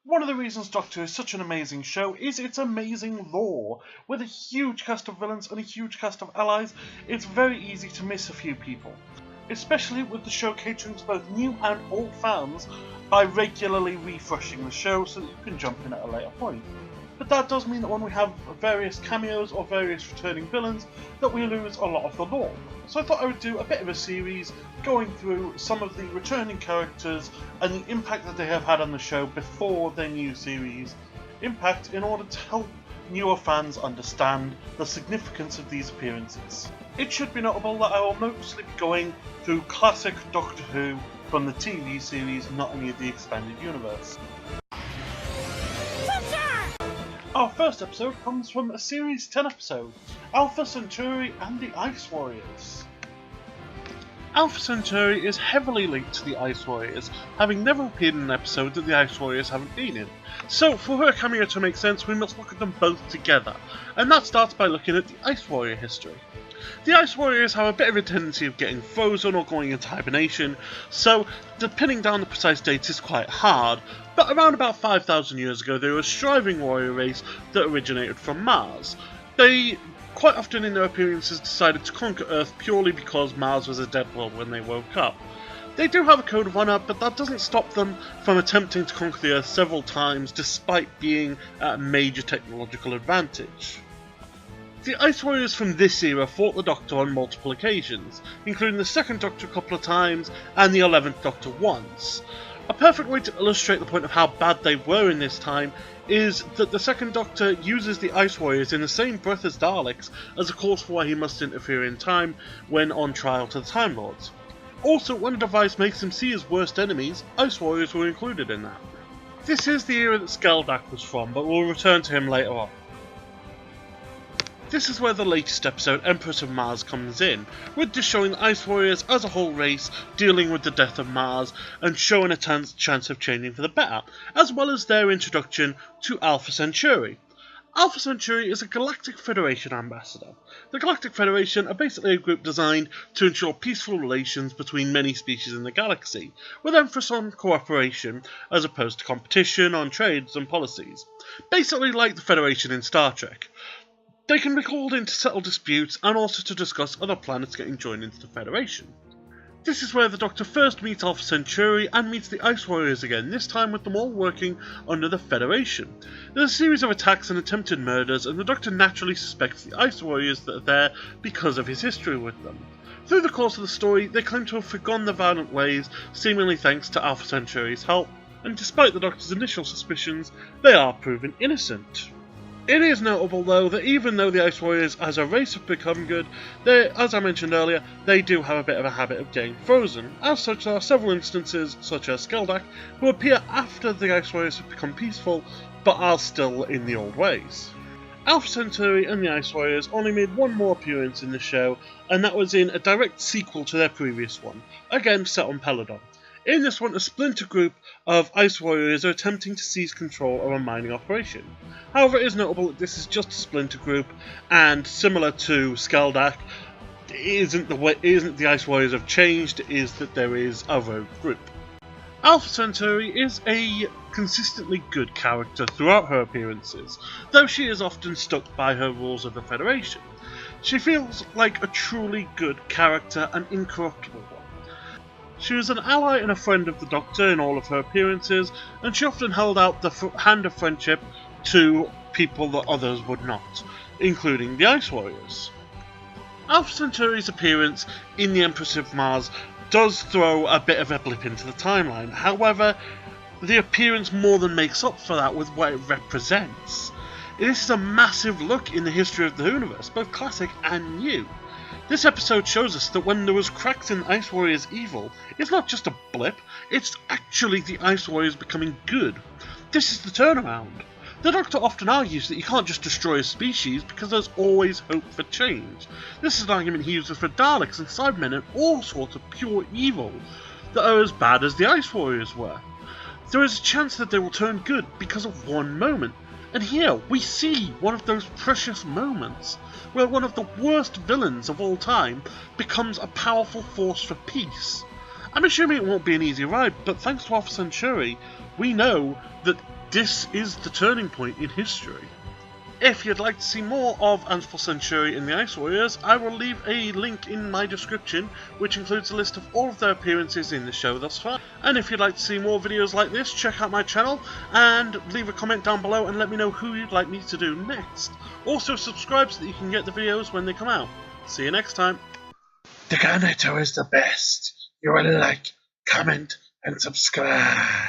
One of the reasons Doctor Who is such an amazing show is its amazing lore. With a huge cast of villains and a huge cast of allies, it's very easy to miss a few people. Especially with the show catering to both new and old fans by regularly refreshing the show so that you can jump in at a later point. But that does mean that when we have various cameos or various returning villains, that we lose a lot of the lore. So I thought I would do a bit of a series going through some of the returning characters and the impact that they have had on the show before their new series impact, in order to help newer fans understand the significance of these appearances. It should be notable that I will mostly be going through classic Doctor Who from the TV series, not any of the expanded universe. Our first episode comes from a Series 10 episode, Alpha Centauri and the Ice Warriors. Alpha Centauri is heavily linked to the Ice Warriors, having never appeared in an episode that the Ice Warriors haven't been in. So for her cameo to make sense, we must look at them both together, and that starts by looking at the Ice Warrior history. The Ice Warriors have a bit of a tendency of getting frozen or going into hibernation, so pinning down the precise dates is quite hard, but around about 5,000 years ago they were a striving warrior race that originated from Mars. They quite often in their appearances decided to conquer Earth purely because Mars was a dead world when they woke up. They do have a code of honour, but that doesn't stop them from attempting to conquer the Earth several times despite being at a major technological advantage. The Ice Warriors from this era fought the Doctor on multiple occasions, including the 2nd Doctor a couple of times and the 11th Doctor once. A perfect way to illustrate the point of how bad they were in this time is that the 2nd Doctor uses the Ice Warriors in the same breath as Daleks as a cause for why he must interfere in time when on trial to the Time Lords. Also, when a device makes them see his worst enemies, Ice Warriors were included in that. This is the era that Skeldak was from, but we'll return to him later on. This is where the latest episode, Empress of Mars, comes in, with this showing the Ice Warriors as a whole race dealing with the death of Mars and showing a chance of changing for the better, as well as their introduction to Alpha Centauri. Alpha Centauri is a Galactic Federation ambassador. The Galactic Federation are basically a group designed to ensure peaceful relations between many species in the galaxy, with emphasis on cooperation as opposed to competition on trades and policies. Basically like the Federation in Star Trek. They can be called in to settle disputes and also to discuss other planets getting joined into the Federation. This is where the Doctor first meets Alpha Centauri and meets the Ice Warriors again, this time with them all working under the Federation. There's a series of attacks and attempted murders, and the Doctor naturally suspects the Ice Warriors that are there because of his history with them. Through the course of the story, they claim to have forgone their violent ways, seemingly thanks to Alpha Centauri's help, and despite the Doctor's initial suspicions, they are proven innocent. It is notable though that even though the Ice Warriors as a race have become good, as I mentioned earlier, they do have a bit of a habit of getting frozen. As such, there are several instances, such as Skeldak, who appear after the Ice Warriors have become peaceful, but are still in the old ways. Alpha Centauri and the Ice Warriors only made one more appearance in the show, and that was in a direct sequel to their previous one, again set on Peladon. In this one, a splinter group of Ice Warriors are attempting to seize control of a mining operation. However, it is notable that this is just a splinter group, and similar to Skeldak, isn't the Ice Warriors have changed, it is that there is a rogue group. Alpha Centauri is a consistently good character throughout her appearances, though she is often stuck by her rules of the Federation. She feels like a truly good character, an incorruptible one. She was an ally and a friend of the Doctor in all of her appearances, and she often held out the hand of friendship to people that others would not, including the Ice Warriors. Alpha Centauri's appearance in the Empress of Mars does throw a bit of a blip into the timeline. However, the appearance more than makes up for that with what it represents. This is a massive look in the history of the Whoniverse, both classic and new. This episode shows us that when there was cracks in Ice Warriors' evil, it's not just a blip, it's actually the Ice Warriors becoming good. This is the turnaround. The Doctor often argues that you can't just destroy a species because there's always hope for change. This is an argument he uses for Daleks and Cybermen and all sorts of pure evil that are as bad as the Ice Warriors were. There is a chance that they will turn good because of one moment. And here we see one of those precious moments where one of the worst villains of all time becomes a powerful force for peace. I'm assuming it won't be an easy ride, but thanks to Alpha Centauri, we know that This is the turning point in history. If you'd like to see more of Alpha Centauri in the Ice Warriors, I will leave a link in my description which includes a list of all of their appearances in the show thus far. And if you'd like to see more videos like this, check out my channel and leave a comment down below and let me know who you'd like me to do next. Also subscribe so that you can get the videos when they come out. See you next time. The Garneto is the best. You will like, comment and subscribe.